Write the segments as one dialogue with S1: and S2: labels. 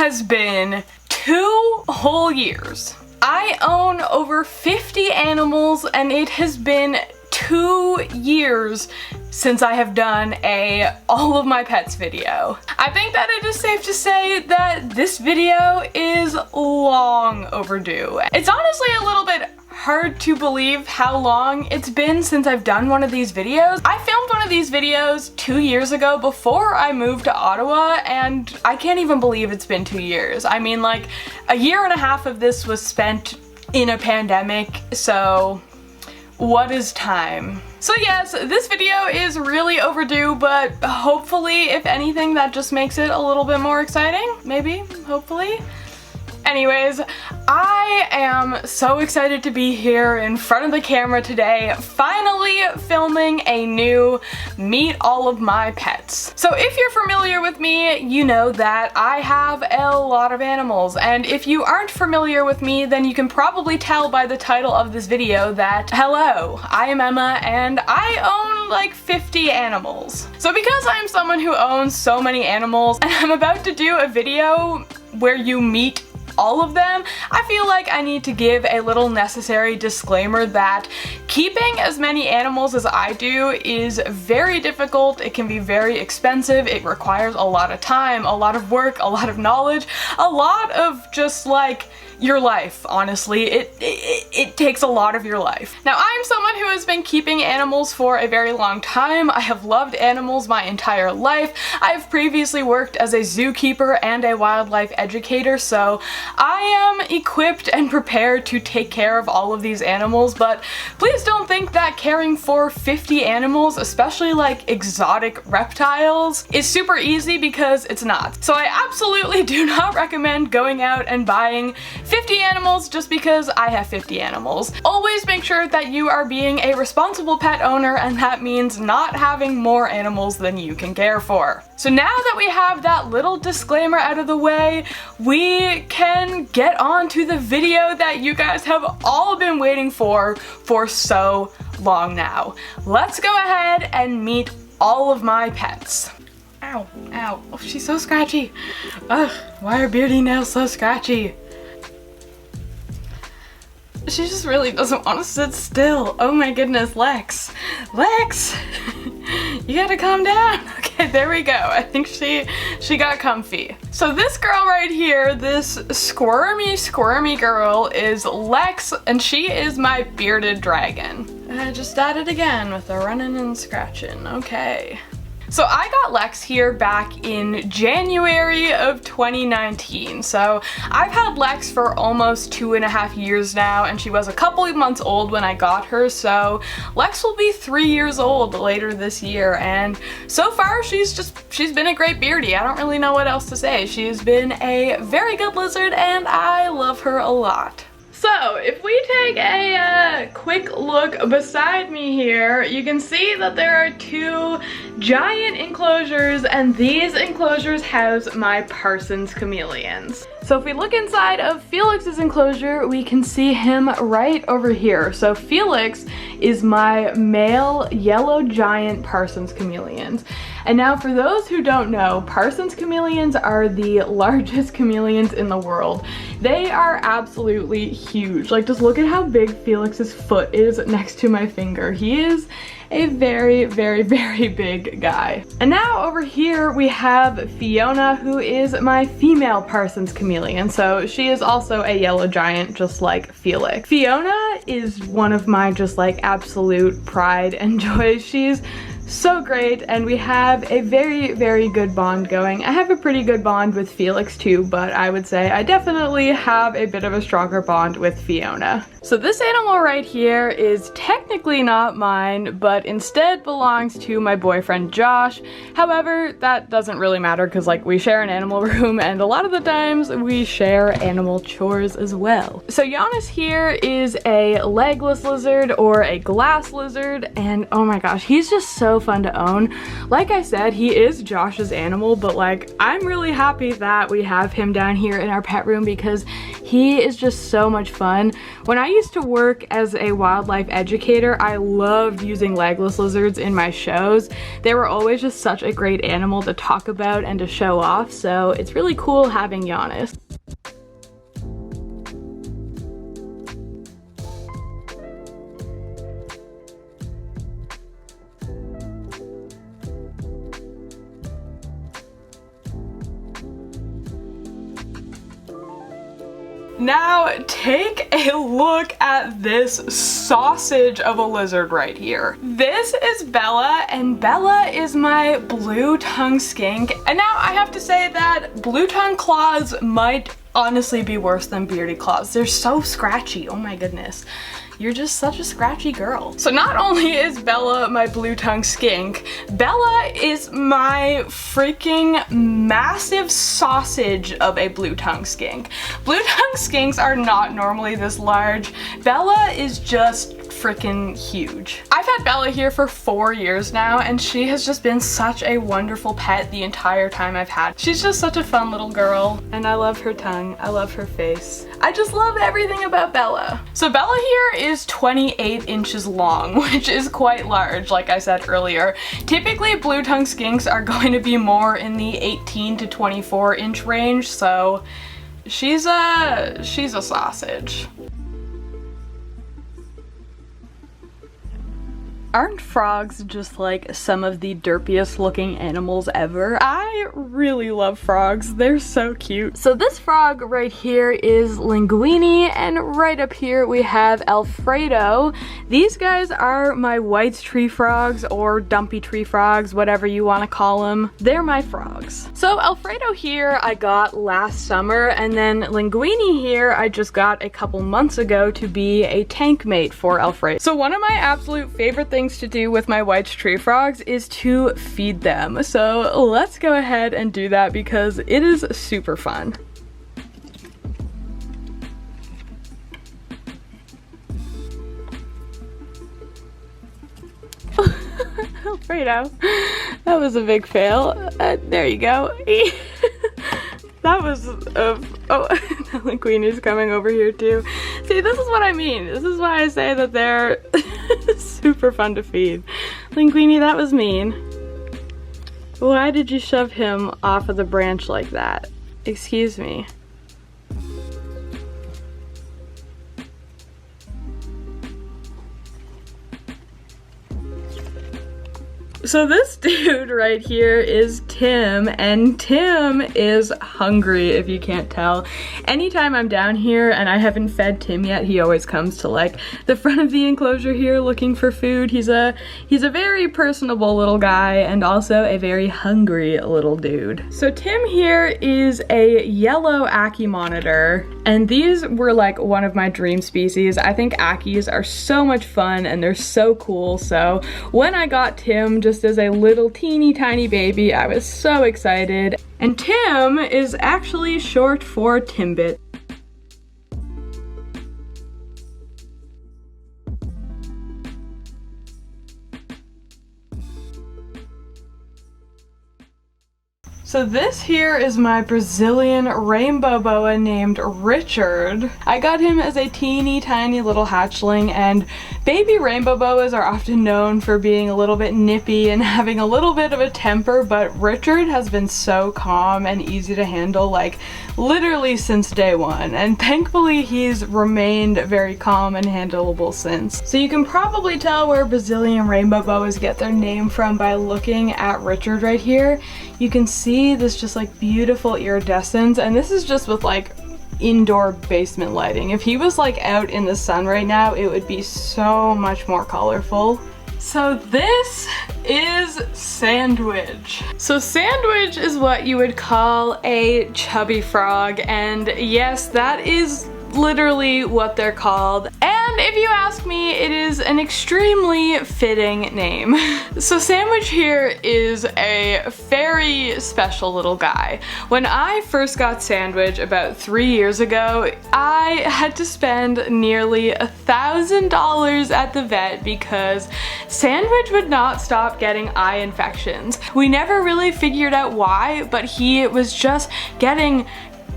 S1: has been 2 whole years. I own over 50 animals and it has been 2 years since I have done a all of my pets video. I think that it is safe to say that this video is long overdue. It's honestly a little bit hard to believe how long it's been since I've done one of these videos. I filmed one of these videos 2 years ago before I moved to Ottawa, and I can't even believe it's been 2 years. I mean, like, a year and a half of this was spent in a pandemic, so what is time? So yes, this video is really overdue, but hopefully, if anything, that just makes it a little bit more exciting. Maybe, hopefully. Anyways, I am so excited to be here in front of the camera today, finally filming a new Meet All of My Pets. So if you're familiar with me, you know that I have a lot of animals, and if you aren't familiar with me, then you can probably tell by the title of this video that, hello, I am Emma, and I own like 50 animals. So because I'm someone who owns so many animals, and I'm about to do a video where you meet all of them, I feel like I need to give a little necessary disclaimer that keeping as many animals as I do is very difficult. It can be very expensive. It requires a lot of time, a lot of work, a lot of knowledge, a lot of just like your life, honestly. It takes a lot of your life. Now, I'm someone who has been keeping animals for a very long time. I have loved animals my entire life. I've previously worked as a zookeeper and a wildlife educator, so I am equipped and prepared to take care of all of these animals, but please don't think that caring for 50 animals, especially like exotic reptiles, is super easy, because it's not. So I absolutely do not recommend going out and buying 50 animals just because I have 50 animals. Always make sure that you are being a responsible pet owner, and that means not having more animals than you can care for. So now that we have that little disclaimer out of the way, we can get on to the video that you guys have all been waiting for so long now. Let's go ahead and meet all of my pets. Ow, ow, oh, she's so scratchy. Ugh, why are Beardy nails so scratchy? She just really doesn't want to sit still. Oh my goodness, Lex. Lex! You gotta calm down. Okay, there we go. I think she got comfy. So this girl right here, this squirmy girl, is Lex, and she is my bearded dragon. I just at it again with the running and scratching. Okay. So I got Lex here back in January of 2019. So I've had Lex for almost 2.5 years now, and she was a couple of months old when I got her, so Lex will be 3 years old later this year, and so far she's been a great beardie. I don't really know what else to say. She's been a very good lizard, and I love her a lot. So if we take a quick look beside me here, you can see that there are 2 giant enclosures, and these enclosures house my Parsons chameleons. So if we look inside of Felix's enclosure, we can see him right over here. So Felix is my male yellow giant Parsons chameleons. And now for those who don't know, Parsons chameleons are the largest chameleons in the world. They are absolutely huge. Like, just look at how big Felix's foot is next to my finger. He is a very, very, very big guy. And now over here we have Fiona, who is my female Parsons chameleon. So she is also a yellow giant, just like Felix. Fiona is one of my just like absolute pride and joy. She's so great, and we have a very, very good bond going. I have a pretty good bond with Felix too, but I would say I definitely have a bit of a stronger bond with Fiona. So this animal right here is technically not mine, but instead belongs to my boyfriend Josh. However, that doesn't really matter because like we share an animal room, and a lot of the times we share animal chores as well. So Giannis here is a legless lizard or a glass lizard, and oh my gosh, he's just so fun to own. Like I said, he is Josh's animal, but like I'm really happy that we have him down here in our pet room because He is just so much fun. When I used to work as a wildlife educator, I loved using legless lizards in my shows. They were always just such a great animal to talk about and to show off, so it's really cool having Giannis. Now take a look at this sausage of a lizard right here. This is Bella, and Bella is my blue tongue skink. And now I have to say that blue tongue claws might honestly be worse than bearded claws. They're so scratchy, oh my goodness. You're just such a scratchy girl. So not only is Bella my blue tongue skink, Bella is my freaking massive sausage of a blue tongue skink. Blue tongue skinks are not normally this large. Bella is just freaking huge. I've had Bella here for 4 years now, and she has just been such a wonderful pet the entire time I've had. She's just such a fun little girl, and I love her tongue. I love her face. I just love everything about Bella. So Bella here is 28 inches long, which is quite large, like I said earlier. Typically, blue tongue skinks are going to be more in the 18 to 24 inch range, so she's a sausage. Aren't frogs just like some of the derpiest looking animals ever? I really love frogs. They're so cute. So this frog right here is Linguini, and right up here we have Alfredo. These guys are my white tree frogs, or dumpy tree frogs, whatever you want to call them. They're my frogs. So Alfredo here I got last summer, and then Linguini here I just got a couple months ago to be a tank mate for Alfredo. So one of my absolute favorite things to do with my white tree frogs is to feed them. So let's go ahead and do that because it is super fun. Alfredo, that was a big fail. There you go. That was, oh, Linguini's coming over here too. See, this is what I mean. This is why I say that they're super fun to feed. Linguini, that was mean. Why did you shove him off of the branch like that? Excuse me. So this dude right here is Tim, and Tim is hungry, if you can't tell. Anytime I'm down here and I haven't fed Tim yet, he always comes to like the front of the enclosure here looking for food. He's a very personable little guy and also a very hungry little dude. So Tim here is a yellow Ackie monitor, and these were like one of my dream species. I think Ackies are so much fun and they're so cool. So when I got Tim just as a little teeny tiny baby, I was so excited. And Tim is actually short for Timbit. So this here is my Brazilian rainbow boa named Richard. I got him as a teeny tiny little hatchling, and baby rainbow boas are often known for being a little bit nippy and having a little bit of a temper, but Richard has been so calm and easy to handle, like literally since day one, and thankfully he's remained very calm and handleable since. So you can probably tell where Brazilian rainbow boas get their name from by looking at Richard right here. You can see this just like beautiful iridescence, and this is just with like indoor basement lighting. If he was like out in the sun right now, it would be so much more colorful. So this is Sandwich. So Sandwich is what you would call a chubby frog, and yes, that is literally what they're called. And if you ask me, it is an extremely fitting name. So Sandwich here is a very special little guy. When I first got Sandwich about 3 years ago, I had to spend nearly $1,000 at the vet because Sandwich would not stop getting eye infections. We never really figured out why, but he was just getting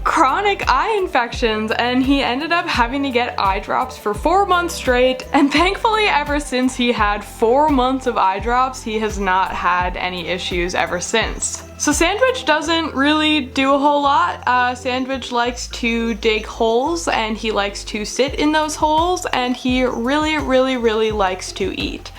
S1: chronic eye infections, and he ended up having to get eye drops for 4 months straight, and thankfully ever since he had 4 months of eye drops, he has not had any issues ever since. So Sandwich doesn't really do a whole lot. Sandwich likes to dig holes, and he likes to sit in those holes, and he really likes to eat.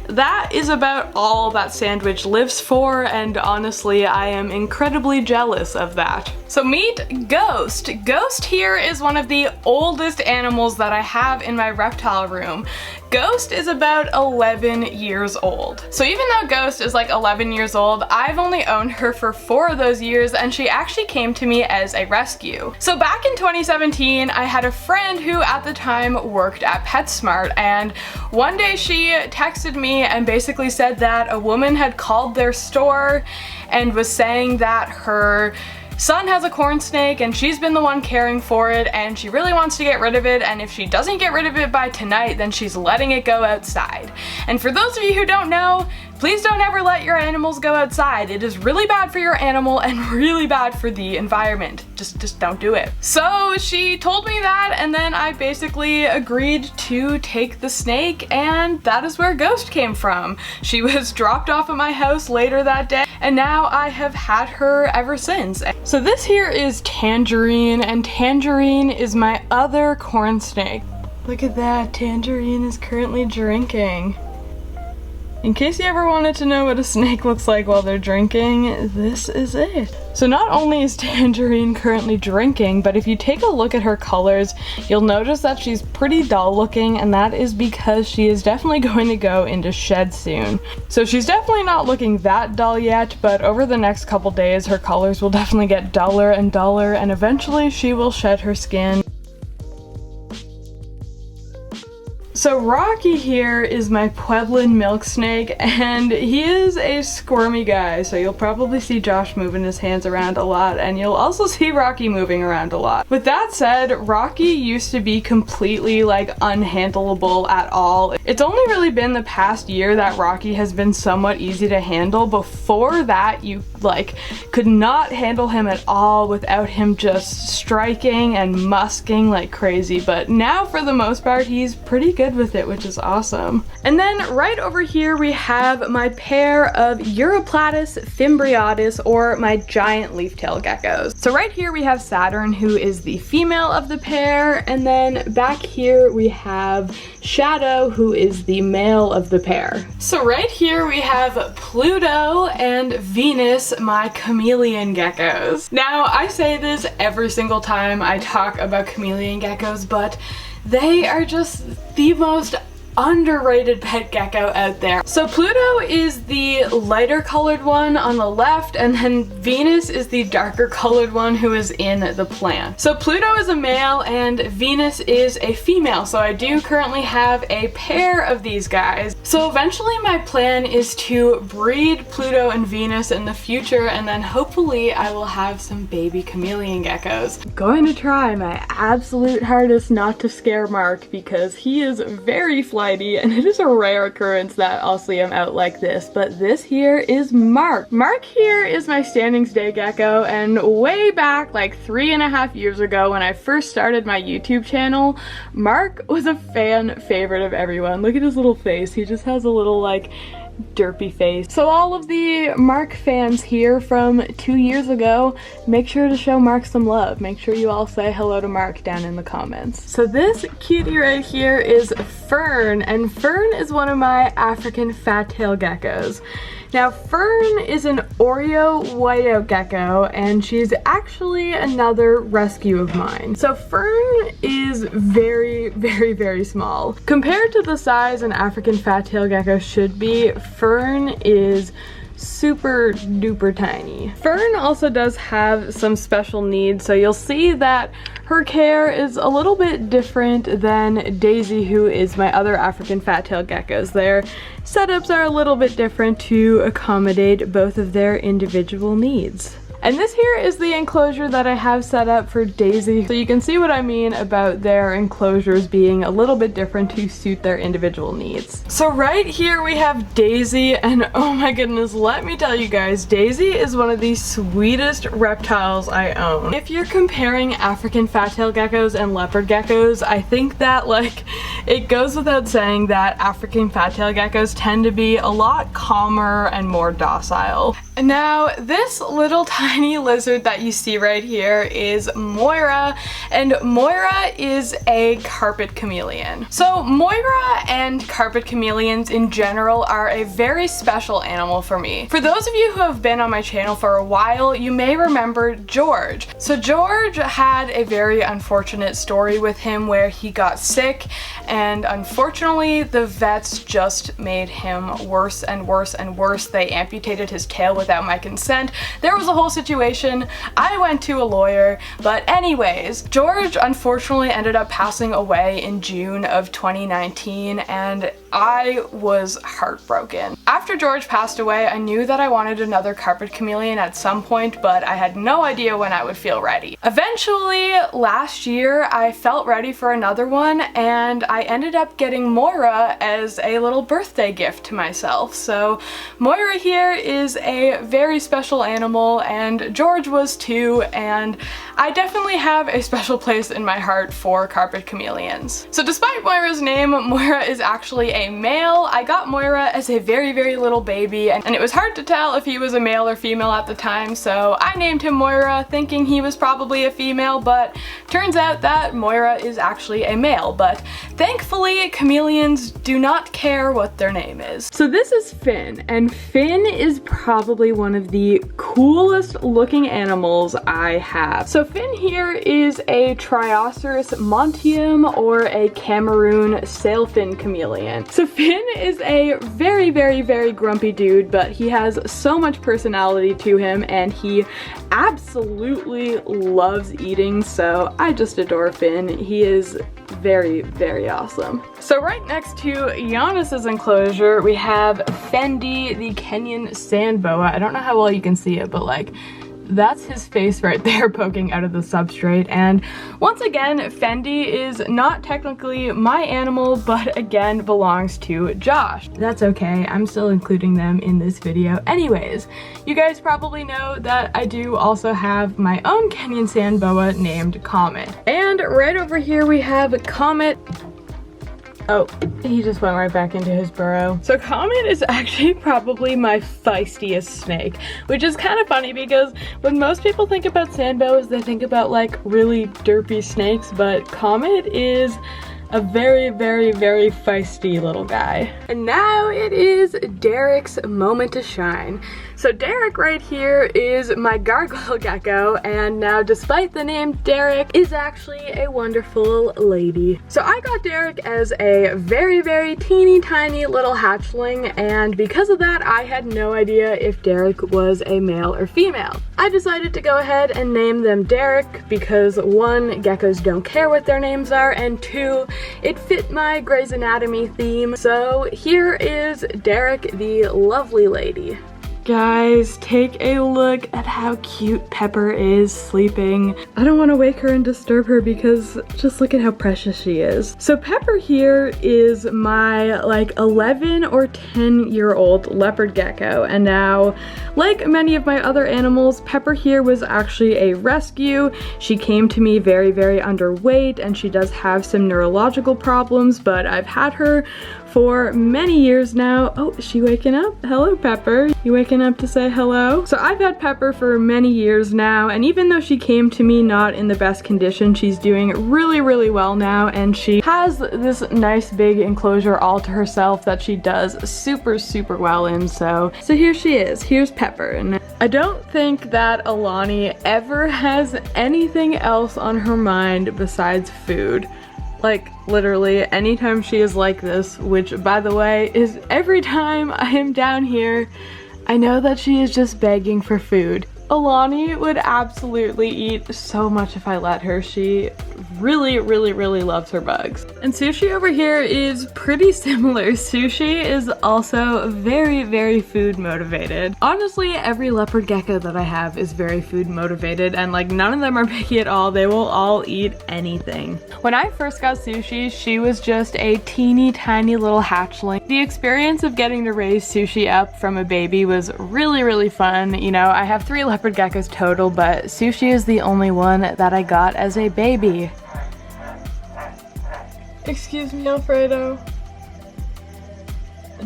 S1: That is about all that Sandwich lives for, and honestly I am incredibly jealous of that. So meet Ghost. Ghost here is one of the oldest animals that I have in my reptile room. Ghost is about 11 years old. So even though Ghost is like 11 years old, I've only owned her for 4 of those years, and she actually came to me as a rescue. So back in 2017, I had a friend who at the time worked at PetSmart, and one day she texted me and basically said that a woman had called their store and was saying that her son has a corn snake and she's been the one caring for it, and she really wants to get rid of it, and if she doesn't get rid of it by tonight, then she's letting it go outside. And for those of you who don't know, please don't ever let your animals go outside. It is really bad for your animal and really bad for the environment. Just don't do it. So she told me that, and then I basically agreed to take the snake, and that is where Ghost came from. She was dropped off at my house later that day, and now I have had her ever since. So this here is Tangerine, and Tangerine is my other corn snake. Look at that, Tangerine is currently drinking. In case you ever wanted to know what a snake looks like while they're drinking, this is it. So not only is Tangerine currently drinking, but if you take a look at her colors, you'll notice that she's pretty dull looking, and that is because she is definitely going to go into shed soon. So she's definitely not looking that dull yet, but over the next couple days her colors will definitely get duller and duller, and eventually she will shed her skin. So Rocky here is my Pueblan milk snake, and he is a squirmy guy, so you'll probably see Josh moving his hands around a lot, and you'll also see Rocky moving around a lot. With that said, Rocky used to be completely like unhandleable at all. It's only really been the past year that Rocky has been somewhat easy to handle. Before that, you like could not handle him at all without him just striking and musking like crazy, but now for the most part he's pretty good with it, which is awesome. And then right over here we have my pair of Europlatus fimbriatus, or my giant leaf-tail geckos. So right here we have Saturn, who is the female of the pair, and then back here we have Shadow, who is the male of the pair. So right here we have Pluto and Venus, my chameleon geckos. Now I say this every single time I talk about chameleon geckos, but they are just the most underrated pet gecko out there. So Pluto is the lighter colored one on the left, and then Venus is the darker colored one who is in the plant. So Pluto is a male and Venus is a female, so I do currently have a pair of these guys. So eventually my plan is to breed Pluto and Venus in the future, and then hopefully I will have some baby chameleon geckos. I'm going to try my absolute hardest not to scare Mark, because he is very flighty, and it is a rare occurrence that I'll see him out like this, but this here is Mark. Mark here is my standing stay gecko, and way back like 3.5 years ago when I first started my YouTube channel, Mark was a fan favorite of everyone. Look at his little face. He just has a little like derpy face. So all of the Mark fans here from 2 years ago, make sure to show Mark some love. Make sure you all say hello to Mark down in the comments. So this cutie right here is Fern, and Fern is one of my African fat-tail geckos. Now Fern is an Oreo whiteout gecko, and she's actually another rescue of mine. So Fern is very small. Compared to the size an African fat-tail gecko should be, Fern is super duper tiny. Fern also does have some special needs, so you'll see that her care is a little bit different than Daisy, who is my other African fat-tailed geckos. Their setups are a little bit different to accommodate both of their individual needs. And this here is the enclosure that I have set up for Daisy. So you can see what I mean about their enclosures being a little bit different to suit their individual needs. So right here we have Daisy, and oh my goodness, let me tell you guys, Daisy is one of the sweetest reptiles I own. If you're comparing African fat-tailed geckos and leopard geckos, I think that like it goes without saying that African fat-tailed geckos tend to be a lot calmer and more docile. Now, this little tiny lizard that you see right here is Moira, and Moira is a carpet chameleon. So Moira and carpet chameleons in general are a very special animal for me. For those of you who have been on my channel for a while, you may remember George. So George had a very unfortunate story with him where he got sick, and unfortunately the vets just made him worse and worse and worse. They amputated his tail without my consent. There was a whole situation. I went to a lawyer, but anyways, George unfortunately ended up passing away in June of 2019, and I was heartbroken. After George passed away, I knew that I wanted another carpet chameleon at some point, but I had no idea when I would feel ready. Eventually, last year, I felt ready for another one, and I ended up getting Moira as a little birthday gift to myself. So Moira here is a very special animal, and George was too, and I definitely have a special place in my heart for carpet chameleons. So despite Moira's name, Moira is actually a male. I got Moira as a very, very little baby, and it was hard to tell if he was a male or female at the time, so I named him Moira thinking he was probably a female, but turns out that Moira is actually a male. But thankfully, chameleons do not care what their name is. So this is Finn, and Finn is probably one of the coolest looking animals I have. So Finn here is a Trioceras montium or a Cameroon sailfin chameleon. So Finn is a very, very, very grumpy dude, but he has so much personality to him, and he absolutely loves eating, so I just adore Finn. He is very, very awesome. So right next to Giannis's enclosure, we have Fendi, the Kenyan sand boa. I don't know how well you can see it, but like, that's his face right there poking out of the substrate. And once again, Fendi is not technically my animal, but again belongs to Josh. That's okay, I'm still including them in this video anyways. You guys probably know that I do also have my own Kenyan sand boa named Comet. And right over here we have Comet. Oh, he just went right back into his burrow. So Comet is actually probably my feistiest snake, which is kind of funny because when most people think about sand boas, they think about like really derpy snakes, but Comet is a very, very, very feisty little guy. And now it is Derek's moment to shine. So Derek right here is my gargoyle gecko, and now despite the name Derek, is actually a wonderful lady. So I got Derek as a very, very teeny tiny little hatchling, and because of that I had no idea if Derek was a male or female. I decided to go ahead and name them Derek because 1, geckos don't care what their names are, and 2, it fit my Grey's Anatomy theme. So here is Derek, the lovely lady. Guys, take a look at how cute Pepper is sleeping. I don't want to wake her and disturb her because just look at how precious she is. So Pepper here is my like 11 or 10-year-old leopard gecko, and now like many of my other animals, Pepper here was actually a rescue. She came to me very, very underweight, and she does have some neurological problems, but I've had her for many years now. Oh, is she waking up? Hello, Pepper. You waking up to say hello? So I've had Pepper for many years now, and even though she came to me not in the best condition, she's doing really, really well now, and she has this nice big enclosure all to herself that she does super, super well in. So here she is. Here's Pepper. And I don't think that Alani ever has anything else on her mind besides food. Like, literally, anytime she is like this, which, by the way, is every time I am down here, I know that she is just begging for food. Alani would absolutely eat so much if I let her. She really loves her bugs. And Sushi over here is pretty similar. Sushi is also very food motivated. Honestly, every leopard gecko that I have is very food motivated, and like none of them are picky at all. They will all eat anything. When I first got Sushi, she was just a teeny tiny little hatchling. The experience of getting to raise Sushi up from a baby was really fun. You know, I have 3 leopard geckos total, but Sushi is the only one that I got as a baby. Excuse me, Alfredo.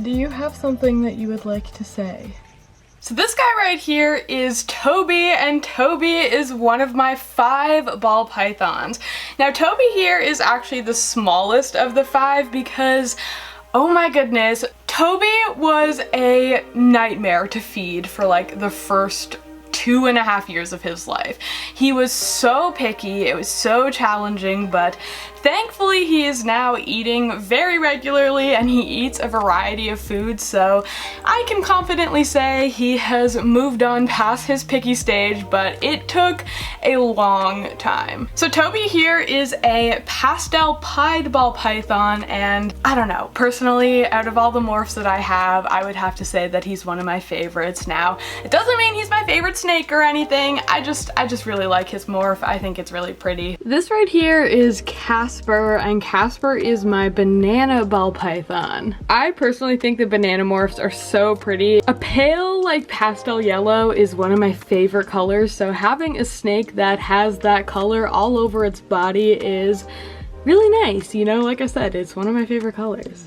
S1: Do you have something that you would like to say? So this guy right here is Toby, and Toby is one of my 5 ball pythons. Now Toby here is actually the smallest of the 5 because, oh my goodness, Toby was a nightmare to feed for like the first 2.5 years of his life. He was so picky, it was so challenging, but thankfully he is now eating very regularly and he eats a variety of foods, so I can confidently say he has moved on past his picky stage, but it took a long time. So Toby here is a pastel pied ball python, and I don't know, personally, out of all the morphs that I have, I would have to say that he's one of my favorites. Now, it doesn't mean he's my favorite snake or anything, I just really like his morph. I think it's really pretty. This right here is Casper, and Casper is my banana ball python. I personally think the banana morphs are so pretty. A pale like pastel yellow is one of my favorite colors, so having a snake that has that color all over its body is really nice. You know, like I said, it's one of my favorite colors.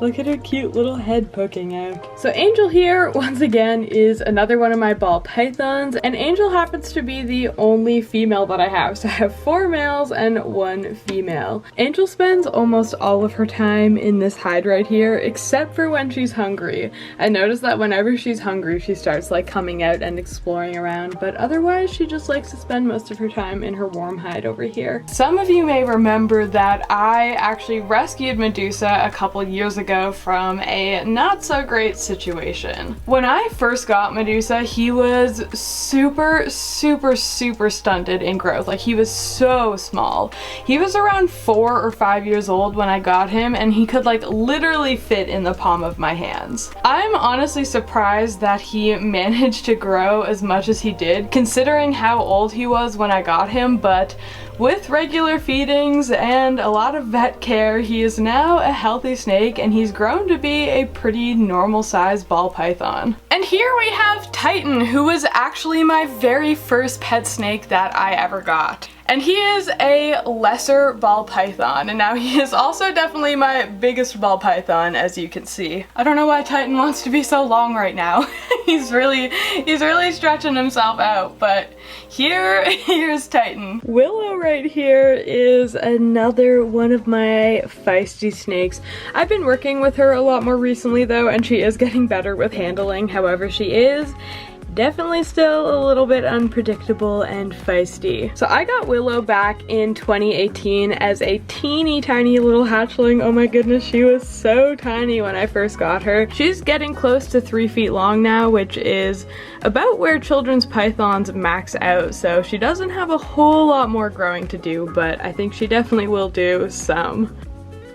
S1: Look at her cute little head poking out. So Angel here, once again, is another one of my ball pythons, and Angel happens to be the only female that I have. So I have 4 males and 1 female. Angel spends almost all of her time in this hide right here, except for when she's hungry. I noticed that whenever she's hungry, she starts like coming out and exploring around, but otherwise she just likes to spend most of her time in her warm hide over here. Some of you may remember that I actually rescued Medusa a couple years ago from a not so great situation. When I first got Medusa, he was super stunted in growth. Like, he was so small. He was around 4 or 5 years old when I got him, and he could like literally fit in the palm of my hands. I'm honestly surprised that he managed to grow as much as he did, considering how old he was when I got him, but with regular feedings and a lot of vet care, he is now a healthy snake, and he's grown to be a pretty normal sized ball python. And here we have Titan, who was actually my very first pet snake that I ever got. And he is a lesser ball python, and now he is also definitely my biggest ball python, as you can see. I don't know why Titan wants to be so long right now. he's really stretching himself out, but here's Titan. Willow right here is another one of my feisty snakes. I've been working with her a lot more recently though, and she is getting better with handling. However, she is definitely still a little bit unpredictable and feisty. So I got Willow back in 2018 as a teeny tiny little hatchling. Oh my goodness, she was so tiny when I first got her. She's getting close to 3 feet long now, which is about where children's pythons max out. So she doesn't have a whole lot more growing to do, but I think she definitely will do some.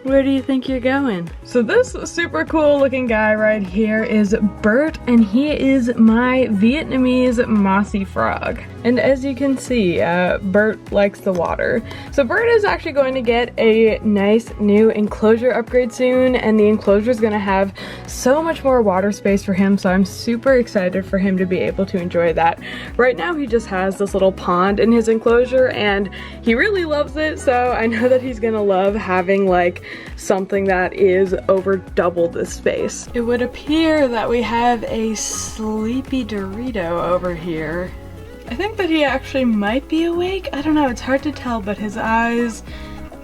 S1: Where do you think you're going? So this super cool looking guy right here is Bert, and he is my Vietnamese mossy frog. And as you can see, Bert likes the water. So Bert is actually going to get a nice new enclosure upgrade soon, and the enclosure is going to have so much more water space for him, so I'm super excited for him to be able to enjoy that. Right now he just has this little pond in his enclosure, and he really loves it, so I know that he's gonna love having like something that is over double this space. It would appear that we have a sleepy Dorito over here. I think that he actually might be awake. I don't know, it's hard to tell, but his eyes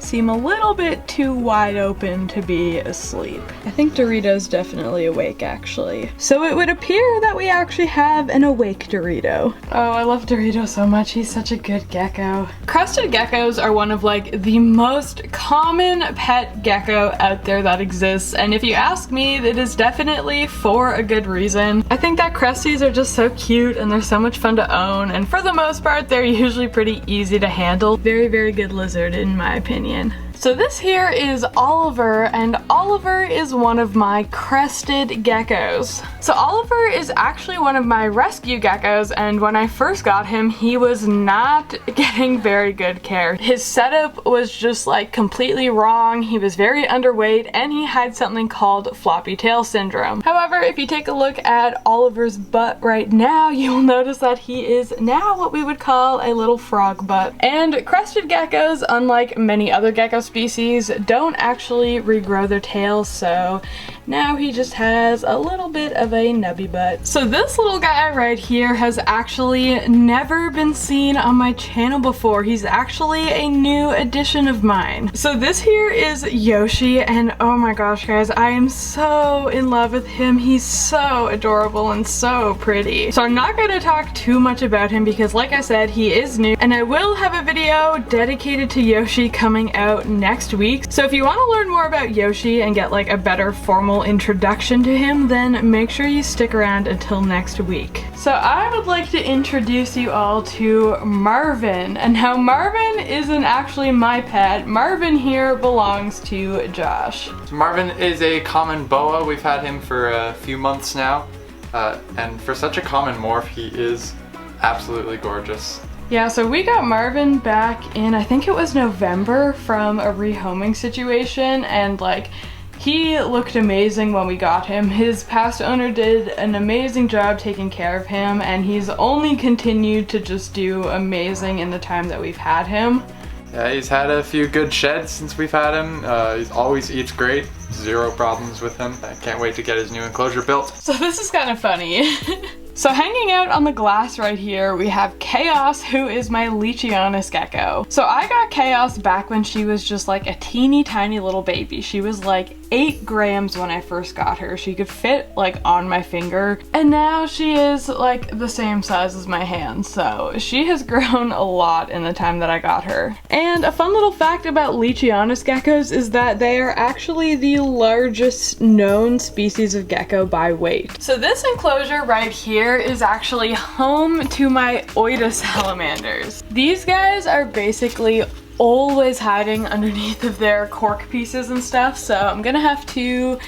S1: seem a little bit too wide open to be asleep. I think Dorito's definitely awake actually. So it would appear that we actually have an awake Dorito. Oh, I love Dorito so much. He's such a good gecko. Crested geckos are one of like the most common pet gecko out there that exists, and if you ask me, it is definitely for a good reason. I think that cresties are just so cute and they're so much fun to own, and for the most part they're usually pretty easy to handle. Very, very good lizard in my opinion. So this here is Oliver, and Oliver is one of my crested geckos. So Oliver is actually one of my rescue geckos, and when I first got him, he was not getting very good care. His setup was just like completely wrong, he was very underweight, and he had something called floppy tail syndrome. However, if you take a look at Oliver's butt right now, you'll notice that he is now what we would call a little frog butt. And crested geckos, unlike many other gecko species, don't actually regrow their tails, so now he just has a little bit of a nubby butt. So this little guy right here has actually never been seen on my channel before. He's actually a new addition of mine. So this here is Yoshi, and oh my gosh guys, I am so in love with him. He's so adorable and so pretty. So I'm not going to talk too much about him because like I said, he is new, and I will have a video dedicated to Yoshi coming out next week. So if you want to learn more about Yoshi and get like a better formal introduction to him, then make sure you stick around until next week. So I would like to introduce you all to Marvin, and how Marvin isn't actually my pet. Marvin here belongs to Josh.
S2: So Marvin is a common boa. We've had him for a few months now, and for such a common morph, he is absolutely gorgeous.
S1: Yeah, so we got Marvin back in, I think it was November, from a rehoming situation, and like, he looked amazing when we got him. His past owner did an amazing job taking care of him, and he's only continued to just do amazing in the time that we've had him.
S2: Yeah, he's had a few good sheds since we've had him. He always eats great. Zero problems with him. I can't wait to get his new enclosure built.
S1: So this is kind of funny. So hanging out on the glass right here, we have Chaos, who is my Leachianus gecko. So I got Chaos back when she was just like a teeny tiny little baby. She was like 8 grams when I first got her. She could fit like on my finger, and now she is like the same size as my hand. So she has grown a lot in the time that I got her. And a fun little fact about Leachianus geckos is that they are actually the largest known species of gecko by weight. So this enclosure right here is actually home to my Oida salamanders. These guys are basically always hiding underneath of their cork pieces and stuff, so I'm gonna have to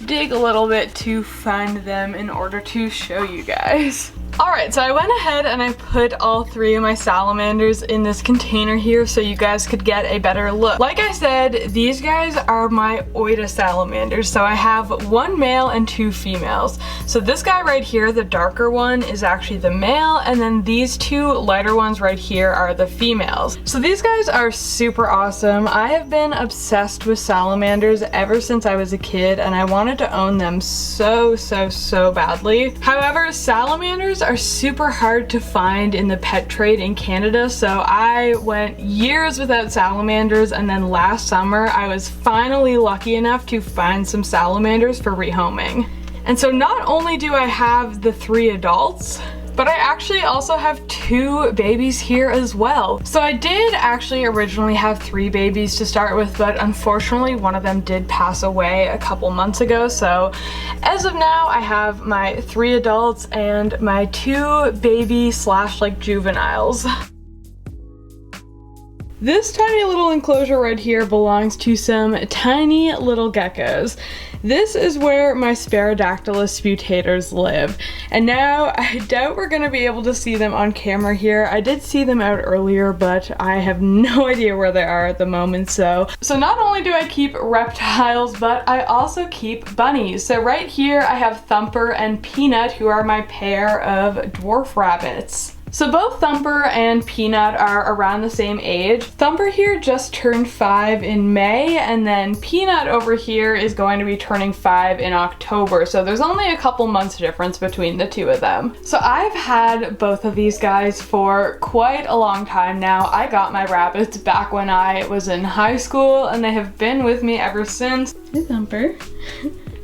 S1: dig a little bit to find them in order to show you guys. Alright, so I went ahead and I put all 3 of my salamanders in this container here so you guys could get a better look. Like I said, these guys are my Oida salamanders, so I have 1 male and 2 females. So this guy right here, the darker one, is actually the male, and then these 2 lighter ones right here are the females. So these guys are super awesome. I have been obsessed with salamanders ever since I was a kid, and I wanted to own them so badly. However, salamanders are super hard to find in the pet trade in Canada, so I went years without salamanders, and then last summer I was finally lucky enough to find some salamanders for rehoming. And so not only do I have the 3 adults, but I actually also have 2 babies here as well. So I did actually originally have 3 babies to start with, but unfortunately one of them did pass away a couple months ago. So as of now, I have my 3 adults and my 2 baby slash like juveniles. This tiny little enclosure right here belongs to some tiny little geckos. This is where my Sparodactylus sputators live. And now I doubt we're gonna be able to see them on camera here. I did see them out earlier, but I have no idea where they are at the moment. So not only do I keep reptiles, but I also keep bunnies. So right here I have Thumper and Peanut, who are my pair of dwarf rabbits. So both Thumper and Peanut are around the same age. Thumper here just turned 5 in May, and then Peanut over here is going to be turning 5 in October. So there's only a couple months difference between the two of them. So I've had both of these guys for quite a long time now. I got my rabbits back when I was in high school, and they have been with me ever since. Hey Thumper.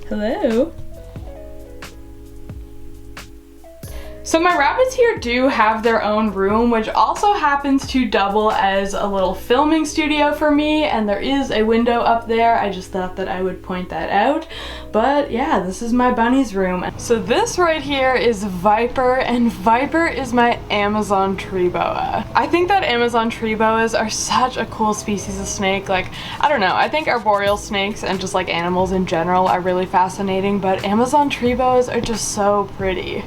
S1: Hello. So my rabbits here do have their own room, which also happens to double as a little filming studio for me, and there is a window up there. I just thought that I would point that out. But yeah, this is my bunny's room. So this right here is Viper, and Viper is my Amazon tree boa. I think that Amazon tree boas are such a cool species of snake. Like, I don't know, I think arboreal snakes and just like animals in general are really fascinating, but Amazon tree boas are just so pretty.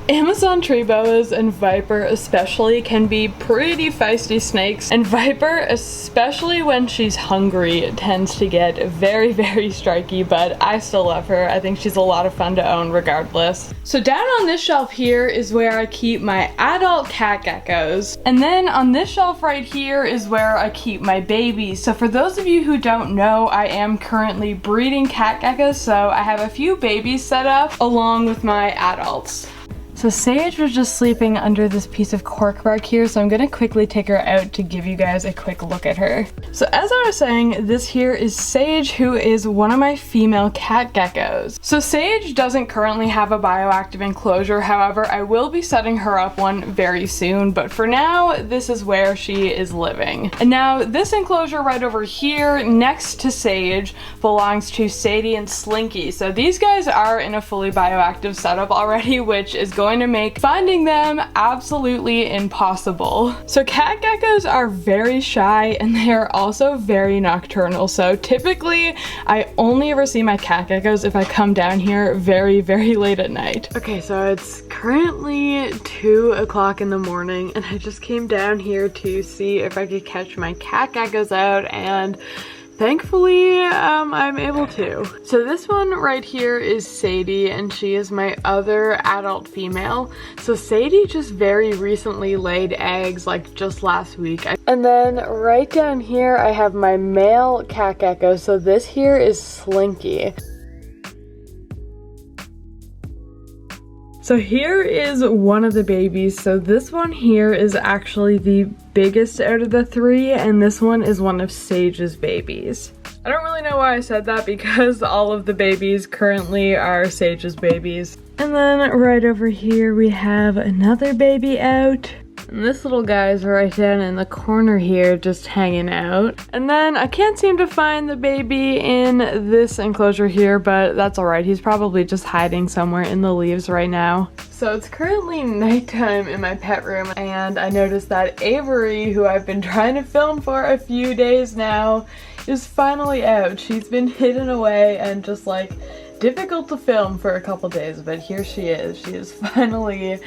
S1: Amazon tree boas and Viper especially can be pretty feisty snakes, and Viper, especially when she's hungry, tends to get very, very striky, but I still love her. I think she's a lot of fun to own regardless. So down on this shelf here is where I keep my adult cat geckos, and then on this shelf right here is where I keep my babies. So for those of you who don't know, I am currently breeding cat geckos, so I have a few babies set up along with my adults. So Sage was just sleeping under this piece of cork bark here, so I'm gonna quickly take her out to give you guys a quick look at her. So as I was saying, this here is Sage, who is one of my female cat geckos. So Sage doesn't currently have a bioactive enclosure, however, I will be setting her up one very soon, but for now, this is where she is living. And now this enclosure right over here next to Sage belongs to Sadie and Slinky. So these guys are in a fully bioactive setup already, which is going to make finding them absolutely impossible. So cat geckos are very shy, and they are also very nocturnal. So typically I only ever see my cat geckos if I come down here very, very late at night. Okay, so it's currently 2 o'clock in the morning, and I just came down here to see if I could catch my cat geckos out, and thankfully, I'm able to. So this one right here is Sadie, and she is my other adult female. So Sadie just very recently laid eggs, like just last week. And then right down here, I have my male cat gecko. So this here is Slinky. So here is one of the babies. So this one here is actually the biggest out of the 3, and this one is one of Sage's babies. I don't really know why I said that, because all of the babies currently are Sage's babies. And then right over here we have another baby out. And this little guy is right down in the corner here just hanging out. And then I can't seem to find the baby in this enclosure here, but that's alright. He's probably just hiding somewhere in the leaves right now. So it's currently nighttime in my pet room, and I noticed that Avery, who I've been trying to film for a few days now, is finally out. She's been hidden away and just like difficult to film for a couple days, but here she is. She is finally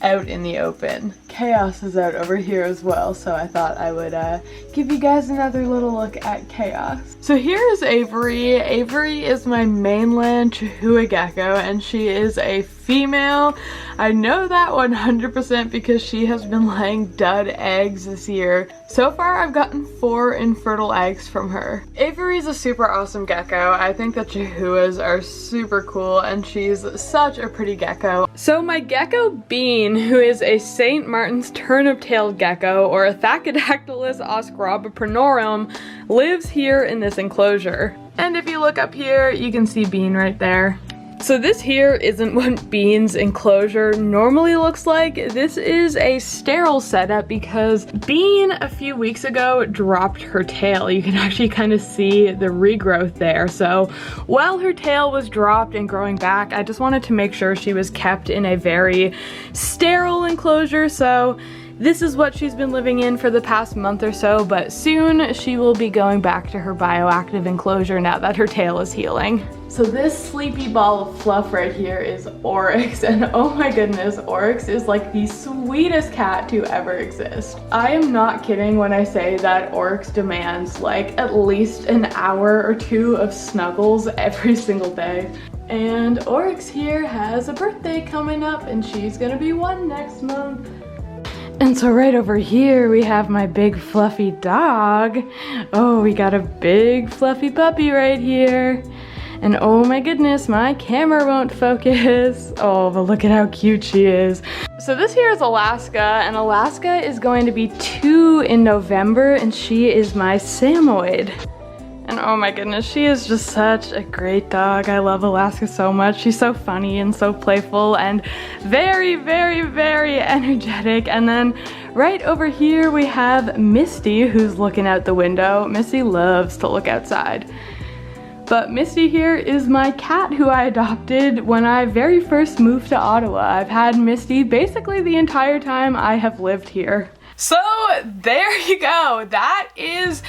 S1: out in the open. Chaos is out over here as well, so I thought I would give you guys another little look at Chaos. So here is Avery. Avery is my mainland Chihuahua gecko, and she is a female. I know that 100% because she has been laying dud eggs this year. So far I've gotten 4 infertile eggs from her. Avery is a super awesome gecko. I think that Chihuahuas are super cool, and she's such a pretty gecko. So my gecko Bean, who is a St. Martin's turnip-tailed gecko, or a Thacodactylus oscroboprenorum, lives here in this enclosure. And if you look up here, you can see Bean right there. So this here isn't what Bean's enclosure normally looks like. This is a sterile setup because Bean a few weeks ago dropped her tail. You can actually kind of see the regrowth there. So while her tail was dropped and growing back, I just wanted to make sure she was kept in a very sterile enclosure. So this is what she's been living in for the past month or so, but soon she will be going back to her bioactive enclosure now that her tail is healing. So this sleepy ball of fluff right here is Oryx, and oh my goodness, Oryx is like the sweetest cat to ever exist. I am not kidding when I say that Oryx demands like at least an hour or 2 of snuggles every single day. And Oryx here has a birthday coming up, and she's gonna be 1 next month. And so right over here we have my big fluffy dog. Oh, we got a big fluffy puppy right here. And oh my goodness, my camera won't focus. Oh, but look at how cute she is. So this here is Alaska, and Alaska is going to be 2 in November, and she is my Samoyed. And oh my goodness, she is just such a great dog. I love Alaska so much. She's so funny and so playful and very, very, very energetic. And then right over here we have Misty, who's looking out the window. Misty loves to look outside. But Misty here is my cat who I adopted when I very first moved to Ottawa. I've had Misty basically the entire time I have lived here. So there you go. That is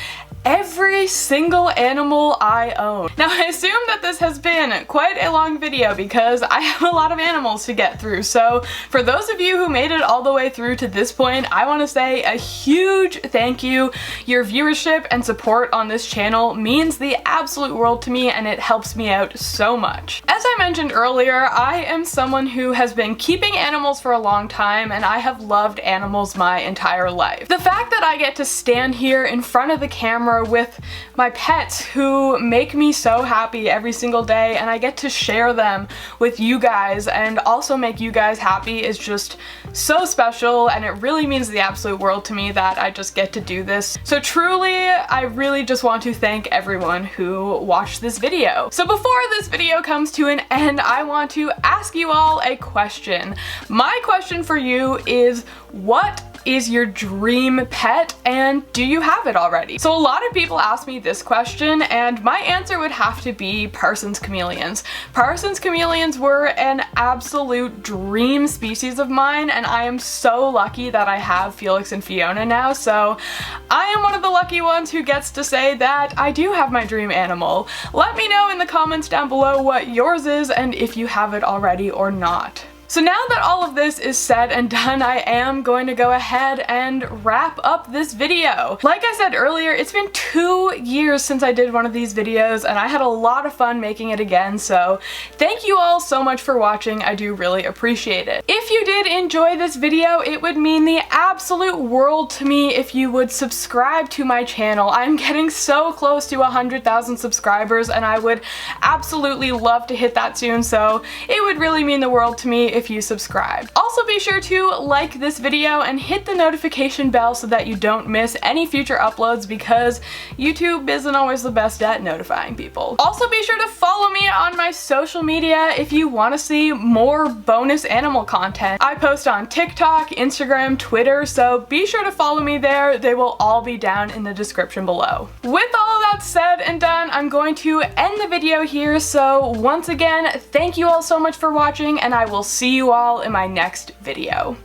S1: every single animal I own. Now I assume that this has been quite a long video because I have a lot of animals to get through. So for those of you who made it all the way through to this point, I want to say a huge thank you. Your viewership and support on this channel means the absolute world to me, and it helps me out so much. As I mentioned earlier, I am someone who has been keeping animals for a long time, and I have loved animals my entire life. The fact that I get to stand here in front of the camera with my pets who make me so happy every single day, and I get to share them with you guys and also make you guys happy is just so special, and it really means the absolute world to me that I just get to do this. So truly, I really just want to thank everyone who watched this video. So before this video comes to an end, I want to ask you all a question. My question for you is, what is your dream pet, and do you have it already? So a lot of people ask me this question, and my answer would have to be Parsons chameleons. Parsons chameleons were an absolute dream species of mine, and I am so lucky that I have Felix and Fiona now, so I am one of the lucky ones who gets to say that I do have my dream animal. Let me know in the comments down below what yours is and if you have it already or not. So now that all of this is said and done, I am going to go ahead and wrap up this video. Like I said earlier, it's been 2 years since I did one of these videos, and I had a lot of fun making it again, so thank you all so much for watching. I do really appreciate it. If you did enjoy this video, it would mean the absolute world to me if you would subscribe to my channel. I'm getting so close to 100,000 subscribers, and I would absolutely love to hit that soon, so it would really mean the world to me if you subscribe. Also be sure to like this video and hit the notification bell so that you don't miss any future uploads, because YouTube isn't always the best at notifying people. Also be sure to follow me on my social media if you want to see more bonus animal content. I post on TikTok, Instagram, Twitter, so be sure to follow me there. They will all be down in the description below. With all of that said and done, I'm going to end the video here, so once again, thank you all so much for watching, and I will see you all in my next video.